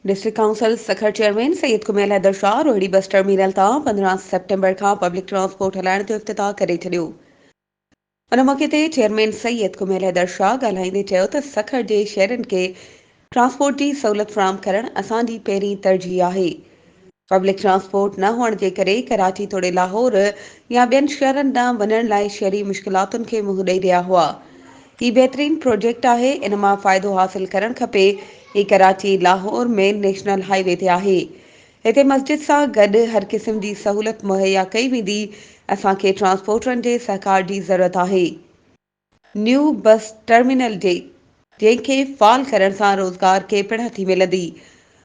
District council Sukkur chairman Syed Kumail Haider Shah Rohri bus terminal तां 15 सितंबर खां public transport हलाइण जो इफ़्तिताह करे छॾियो। उन मौक़े ते चेयरमैन सैयद कुमेल हैदर शाह ॻाल्हाईंदे चयो त सखर जे शहरनि खे ट्रांसपोर्ट जी सहूलियत फ़राहम करणु असांजी पहिरीं तरजीह आहे। पब्लिक ट्रांसपोर्ट न हुअण जे करे कराची तोड़े लाहौर या ॿियनि शहरनि ॾांहुं वञण लाइ शहरी मुश्किलातुनि खे मुंहुं ॾेई रहिया हुआ। ही बहितरीन प्रोजेक्ट आहे, इन मां फ़ाइदो हासिल करणु खपे। ही Karachi Lahore main national highway ते आहे। हिते मस्जिद सां गॾु हर क़िस्म जी सहूलियत मुहैया कई वेंदी। असांखे ट्रांसपोर्टरनि जे सहकार जी ज़रूरत आहे। न्यू बस टर्मिनल जंहिंखे फाल करण सां रोज़गार खे पिण हथी मिलंदी।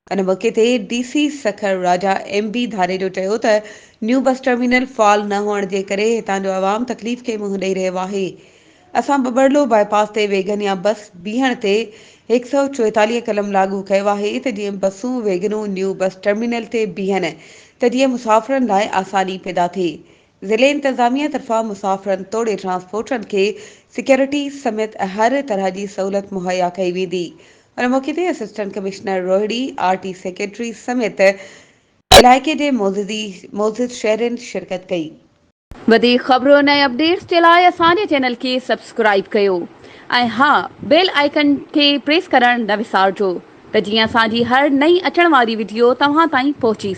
उन मौक़े ते डीसी सखर राजा MB धारे जो चयो त न्यू बस टर्मिनल फाल न हुअण जे करे हितां जो आवाम तकलीफ़ खे मुंहुं ॾेई रहियो आहे। असां बबड़लो बाईपास ते वेगन या बस बीहण ते 144 कलम लागू कयो आहे त जीअं बसूं वेगनूं न्यू बस टर्मिनल ते बीहनि त जीअं मुसाफ़िरनि लाइ आसानी पैदा थिए। ज़िले इंतज़ामिया तरफ़ां मुसाफ़िरनि तोड़े ट्रांसपोर्टरनि खे सिक्योरिटी समेत हर तरह जी सहूलियत मुहैया कई वेंदी। उन मौक़े ते assistant commissioner Rohri RT secretary समेत इलाइक़े जे मोज़िज़ शहरियुनि शिरकत कई। वधीक ख़बरुनि ऐं अपडेट्स जे लाइ असांजे चैनल खे सब्सक्राइब कयो ऐं हा बेल आइकन खे प्रेस करणु न विसारिजो त जीअं असांजी हर नई अचण वारी वीडियो तव्हां ताईं पहुची